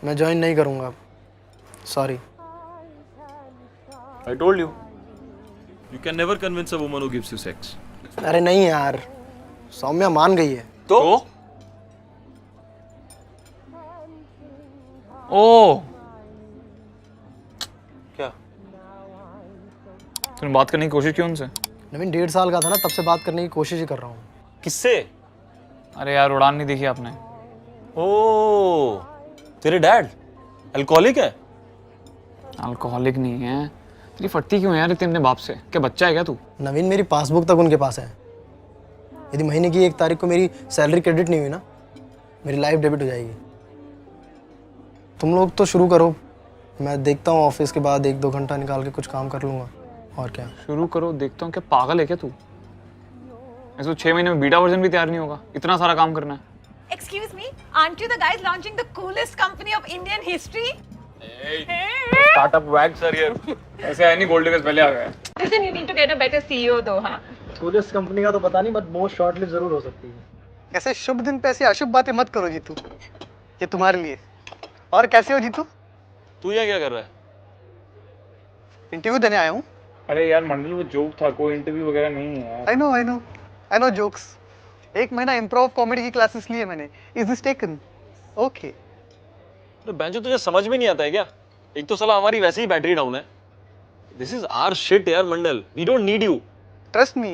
मैं ज्वाइन नहीं करूँगा, sorry. I told you. You can never convince a woman who gives you sex. अरे नहीं यार, सौम्या मान गई है। तो? ओ, क्या? तूने बात करने की कोशिश की उनसे? नवीन 1.5 साल का था ना, तब से बात करने की कोशिश ही कर रहा हूँ। किससे? अरे यार, उड़ान नहीं देखी आपने? ओ, तेरे डैड अल्कोहलिक है? अल्कोहलिक नहीं है। तेरी फटती क्यों है यार इतने अपने बाप से? क्या बच्चा है क्या तू? नवीन, मेरी पासबुक तक उनके पास है। यदि महीने की 1 तारीख को मेरी सैलरी क्रेडिट नहीं हुई ना, मेरी लाइफ डेबिट हो जाएगी। तुम लोग तो शुरू करो, मैं देखता हूँ ऑफिस के बाद 1-2 घंटा निकाल के कुछ काम कर लूँगा। और क्या? शुरू करो, देखता हूँ। क्या पागल है क्या तू? ऐसे 6 महीने में बीटा वर्जन भी तैयार नहीं होगा, इतना सारा काम करना है। Excuse me, aren't you the guys launching the coolest company of Indian history? Startup wags are here. ऐसे आए नहीं, गोल्ड डिगर्स पहले आ गए। Listen, you need to get a better CEO though, हाँ? पुलिस कंपनी का तो पता नहीं, बट मोस्ट शॉर्ट लिव जरूर हो सकती है। ऐसे शुभ दिन पे ऐसी अशुभ बातें मत करो जीतू, ये तुम्हारे लिए। और कैसे हो जीतू? तू यहाँ क्या कर रहा है? इंटरव्यू देने आया हूँ। अरे यार मंडल, वो जोक था, कोई इंटरव्यू वगैरह नहीं है। I know jokes. 1 महीना इम्प्रोव कॉमेडी की क्लासेस लिए मैंने। Is this taken? ओके। तो बेंचो तुझे समझ में नहीं आता है क्या? एक तो साला हमारी वैसे ही बैटरी डाउन है। दिस इज आवर शिट यार Mandal, we don't need you. Trust me,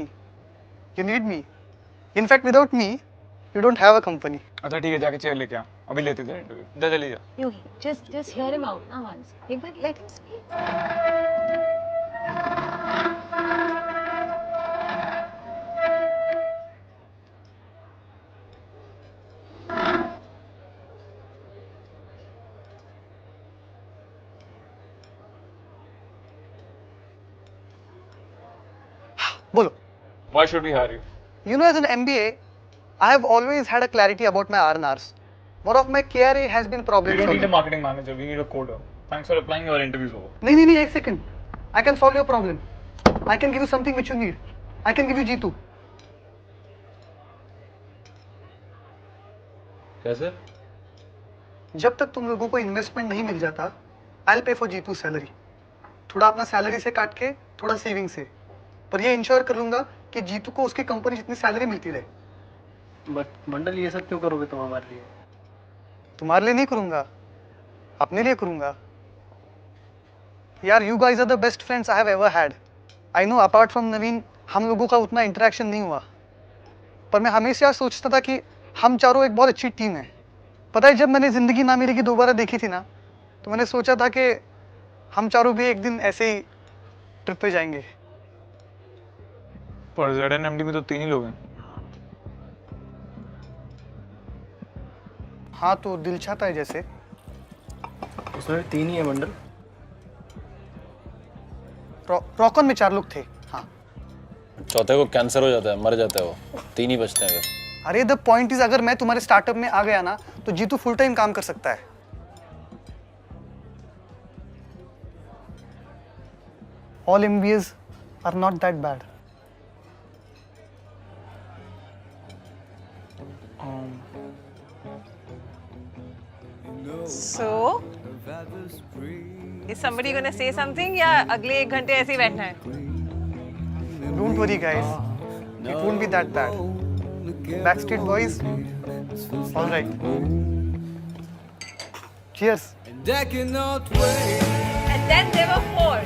you need me. In fact without me you don't have a company. अच्छा ठीक है, जाके चेयर लेके आ, अभी लेते थे इंटरव्यू। जा चली जा। You just hear him out now once. एक बार let him speak. बोलो। Why should we hire you? You know, as an MBA, I have always had a clarity about my R&Rs. One of my KRA has been We problem don't need a solving. marketing manager, we need a coder. Thanks for applying, your interview's over. नहीं, एक second. I can solve your problem. I can give you something which you need. I can give you Jeetu. कैसे? जब तक तुम लोगों को investment नहीं मिल जाता, I'll pay for Jeetu's salary. थोड़ा अपना सैलरी से काट के, थोड़ा सेविंग से। पर ये इंश्योर कर लूंगा कि जीतू को उसकी कंपनी जितनी सैलरी मिलती रहे। बट मंडल, ये सब क्यों करोगे तुम हमारे लिए? तुम्हारे लिए नहीं करूंगा, अपने लिए करूंगा। यार, you guys are the best friends I have ever had. I know apart from Naveen हम लोगों का उतना इंटरेक्शन नहीं हुआ, पर मैं हमेशा सोचता था कि हम चारों एक बहुत अच्छी टीम है। पता है, जब मैंने जिंदगी ना मिलेगी दोबारा देखी थी ना, तो मैंने सोचा था कि हम चारों भी एक दिन ऐसे ही ट्रिप पे जाएंगे। पर ZNMD में तो 3 ही लोग हैं। हाँ, तो दिल चाहता है जैसे। उसमें 3 ही है मंडल। रॉकन में 4 लोग थे। हाँ। चौथे को कैंसर हो जाता है, मर जाता है वो। 3 ही बचते हैं अगर। अरे द पॉइंट इज, अगर मैं तुम्हारे स्टार्टअप में आ गया ना, तो जीतू फुल टाइम काम कर सकता है। All MBAs are not that bad. So, is somebody gonna say something या अगले 1 घंटे ऐसे ही बैठना है? Don't worry guys, it won't be that bad. Backstreet Boys, all right. Cheers. And then there were 4.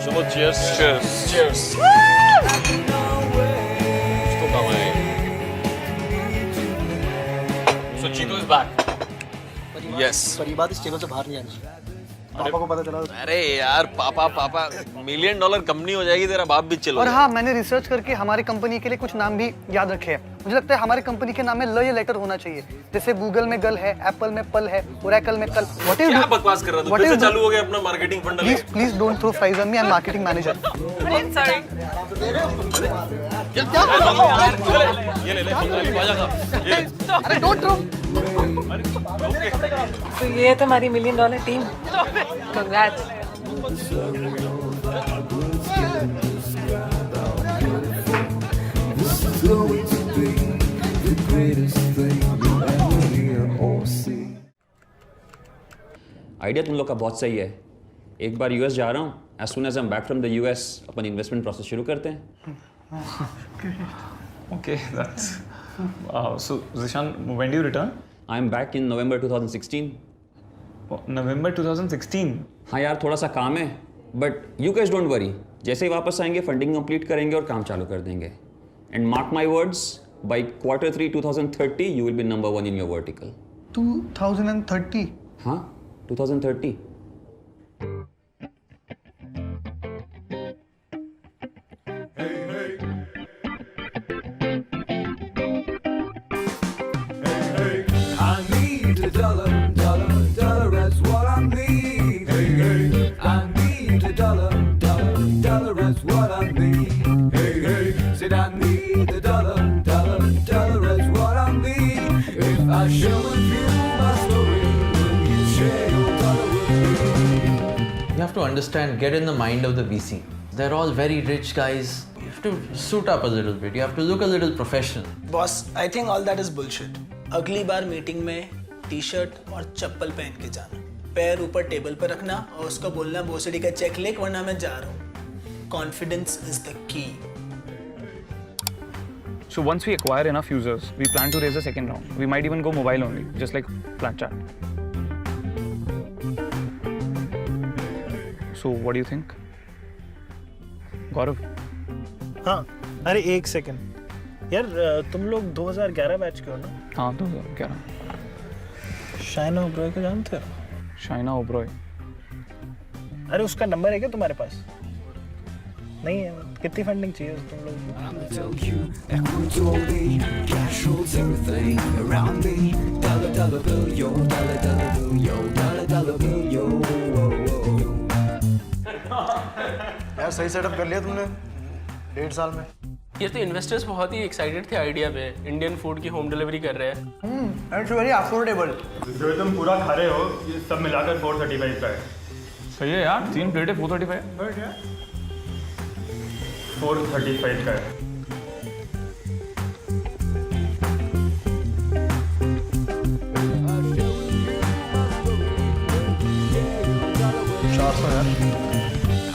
चलो cheers. Cheers. तो काम आए। So Chico is back. Yes. पर ये बात इस टेबल से बाहर नहीं आनी। पापा को पता चला। अरे यार पापा $1 मिलियन कंपनी हो जाएगी, तेरा बाप भी चलो। और हाँ, मैंने रिसर्च करके हमारी कंपनी के लिए कुछ नाम भी याद रखे हैं। मुझे लगता है हमारी कंपनी के नाम में ल या लेटर होना चाहिए। जैसे गूगल में गल है, एप्पल में पल है, ओरेकल में कल। व्हाट इज क्या बकवास कर रहा है तू? फिर से चालू हो गया अपना marketing funnel. Please don't throw fries on me, I am marketing manager. Sorry. ये ले बाजा का। अरे डोंट थ्रो। तो ये है तुम्हारी $1 million team. Congrats. going to be the greatest thing you ever see. Idea तुम लोग का बहुत सही है। एक बार यूएस जा रहा हूँ, as soon as I am back from the US अपन इन्वेस्टमेंट प्रोसेस शुरू करते हैं। Okay, that's. So Zishan, when do you return? I am back in November 2016। November 2016. हाँ यार, थोड़ा सा काम है, but you guys don't worry, जैसे ही वापस आएंगे फंडिंग कंप्लीट करेंगे और काम चालू कर देंगे। And mark my words, by Q3 2030 you will be number 1 in your vertical. 2030? हाँ, 2030। I need a dollar, dollar, dollar, that's what I need. Hey, hey, I need a dollar, dollar, dollar, that's what I need. Hey, hey, said I need a dollar, dollar, dollar, that's what I need. If I share with you my story, will you share your dollar with me? You have to understand, get in the mind of the VC. They're all very rich guys. You have to suit up a little bit. You have to look a little professional. Boss, I think all that is bullshit. अगली बार meeting में T shirt और चप्पल पहन के जाना, पैर ऊपर table पर रखना और उसको बोलना भोसड़ी का चेक लिख वरना मैं जा रहा हूँ। Confidence is the key. So once we acquire enough users, we plan to raise a second round. We might even go mobile only, just like Snapchat. So what do you think? Gaurav? हाँ, अरे एक second यार, तुम लोग 2011 batch के हो ना? हाँ, 2011। शाइना ओब्रॉय को जानते हो? शाइना ओब्रॉय? अरे उसका नंबर है क्या तुम्हारे पास? नहीं है? कितनी फंडिंग चाहिए तुम लोग को? I'ma tell you, equity, cash rules everything around me. Dollar, dollar bill, yo, dollar, dollar bill, yo, dollar, dollar bill, yo. यार सही सेटअप कर लिया तुमने 1.5 साल में। ये तो इन्वेस्टर्स बहुत ही एक्साइटेड थे आइडिया पे। इंडियन फूड की होम डिलीवरी कर रहे हैं। It's very affordable. जो तुम पूरा खा रहे हो ये सब मिलाकर 435 का है। सही है यार, 3 प्लेटें 435। 435 का है।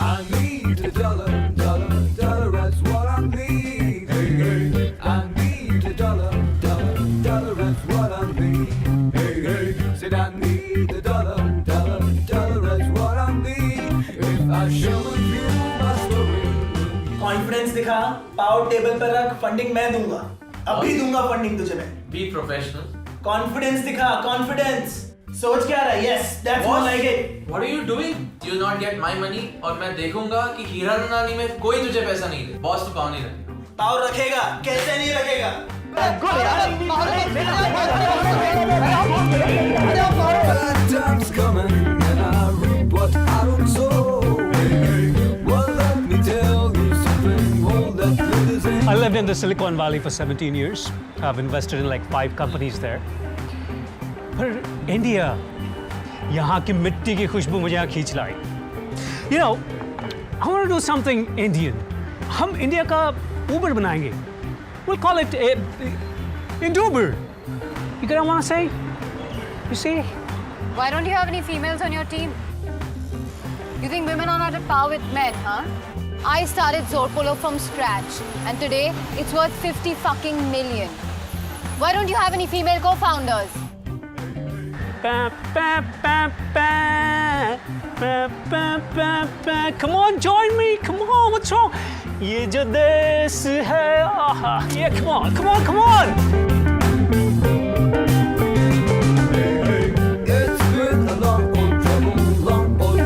I need a dollar, dollar, dollar, that's what I need. Hey, hey, I need a dollar, dollar, dollar, that's what I need. Hey, hey, said I need a dollar, dollar, dollar, that's what I need. If I share with you my story. Confidence दिखा, power table पर रख, funding मैं दूंगा। अभी दूंगा funding तुझे मैं। Be professional. Confidence दिखा, कॉन्फिडेंस। सोच क्या रहा है? Yes, that's more like it. What are you doing? You will not get my money और मैं देखूंगा कि हीरा रनानी में कोई तुझे पैसा नहीं दे। बॉस तो पाव नहीं रखेगा। पावर रखेगा, कैसे नहीं रखेगा? Bad times coming and I reap what I don't sow. Well, let me tell you something, hold that glitters in. I lived in the Silicon Valley for 17 years. I've invested in like 5 companies there. पर India, यहाँ की मिट्टी की खुशबू मुझे यहाँ खींच लाई। You know, I want to do something Indian. हम India का Uber बनाएंगे. We'll call it Induber. You get what I want to say? You see? Why don't you have any females on your team? You think women are not at par with men, huh? I started Zorpolo from scratch, and today it's worth 50 fucking million. Why don't you have any female co-founders? Come on, join me. Come on, what's wrong? ये जो देश है, आहा, yeah, come on, come on, come on. It's been a long old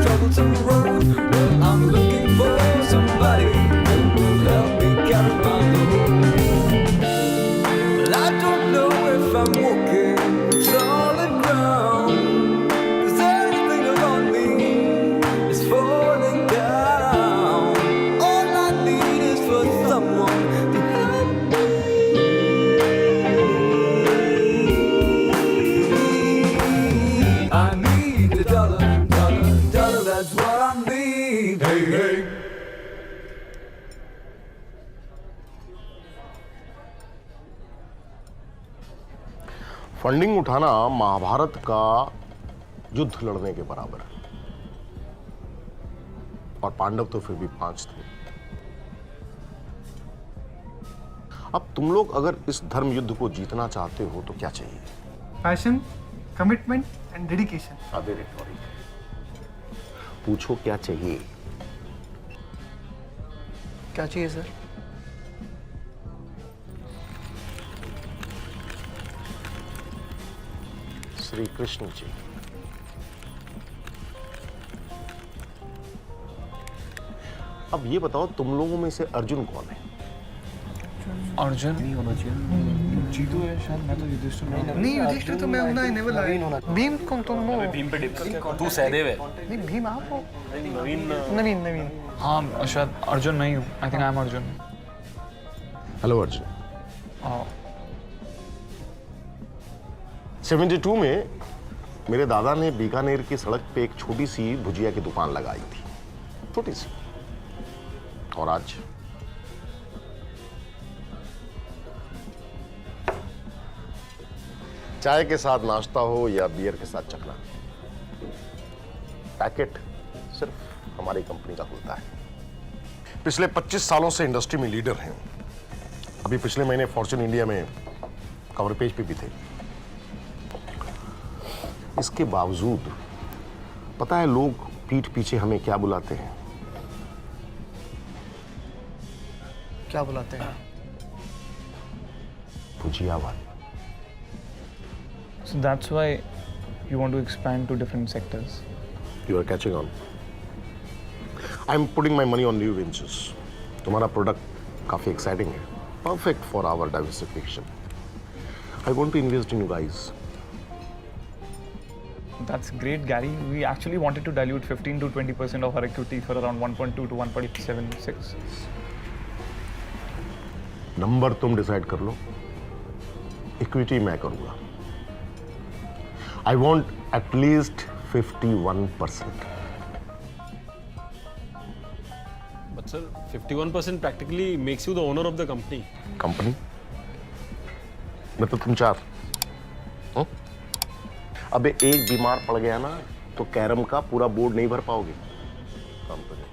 troublesome road. Well, I'm looking for somebody who will help me carry my load. Well, I don't know if I'm walking solid ground, 'cause everything around me is falling down. All I need is for someone to help me. I need a dollar, dollar, dollar, that's what I need. Hey, hey. Funding उठाना महाभारत का युद्ध लड़ने के बराबर है। और पांडव तो फिर भी 5 थे। अब तुम लोग अगर इस धर्म युद्ध को जीतना चाहते हो तो क्या चाहिए? Passion, commitment and dedication. अबे रिटॉरिक, पूछो क्या चाहिए? क्या चाहिए सर? श्री कृष्ण जी। अब ये बताओ, तुम लोगों में से अर्जुन कौन है? अर्जुन नहीं होना चाहिए। जीतू है शायद, मैं तो युधिष्ठिर नहीं, युधिष्ठिर तो मैं हूं ना, नेवर लाइक। भीम कौन तुम हो? भीम पे डिप कर, तू सहदेव है। नहीं, भीम आप हो। नवीन। हाँ शायद अर्जुन नहीं हूँ। I think I am Arjun. Hello Arjun. 72 में मेरे दादा ने बीकानेर की सड़क पे एक छोटी सी भुजिया की दुकान लगाई थी, छोटी सी। और आज चाय के साथ नाश्ता हो या बियर के साथ चखना, पैकेट सिर्फ हमारी कंपनी का खुलता है। पिछले 25 सालों से इंडस्ट्री में लीडर हैं। अभी पिछले महीने फॉर्च्यून इंडिया में कवर पेज पे भी थे। इसके बावजूद पता है लोग पीठ पीछे हमें क्या बुलाते हैं? क्या बुलाते हैं? भुजिया वाले। So that's why you want to expand to different sectors. You are catching on. I am putting my money on new ventures. तुम्हारा प्रोडक्ट काफी एक्साइटिंग है, perfect for our diversification. I want to invest in you guys. That's great, Gary. We actually wanted to dilute 15 to 20% of our equity for around 1.2 to 1.76. Number तुम decide कर लो, equity मैं करूंगा। I want at least 51%. But sir, 51% practically makes you the owner of the company. Company मतलब तुम 4। अबे एक बीमार पड़ गया ना तो कैरम का पूरा बोर्ड नहीं भर पाओगे। कंपनी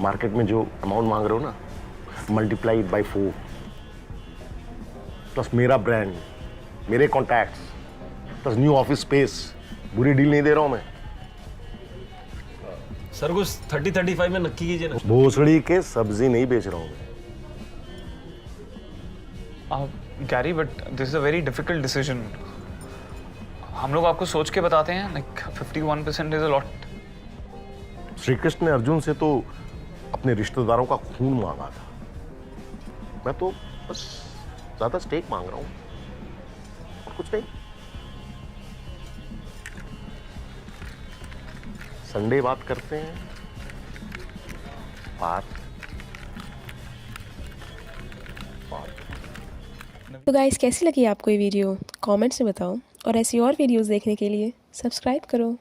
मार्केट में जो अमाउंट मांग रहे हो ना, मल्टीप्लाई बाय 4 प्लस मेरा ब्रांड, मेरे contacts plus new office space. बुरी डील नहीं दे रहा हूं मैं। सर कुछ 30-35 में नक्की कीजिए ना। भोसड़ी के सब्जी नहीं बेच रहा हूं मैं। Gary, but this is a very difficult decision. हम लोग आपको सोच के बताते हैं, like 51% is a lot. Shri Krishna ने अर्जुन से तो अपने रिश्तेदारों का खून मांगा था। मैं तो बस ज्यादा स्टेक मांग रहा हूं और कुछ नहीं। संडे बात करते हैं। बात तो गाइस, कैसी लगी आपको ये वीडियो? कमेंट्स में बताओ और ऐसी और वीडियोस देखने के लिए सब्सक्राइब करो।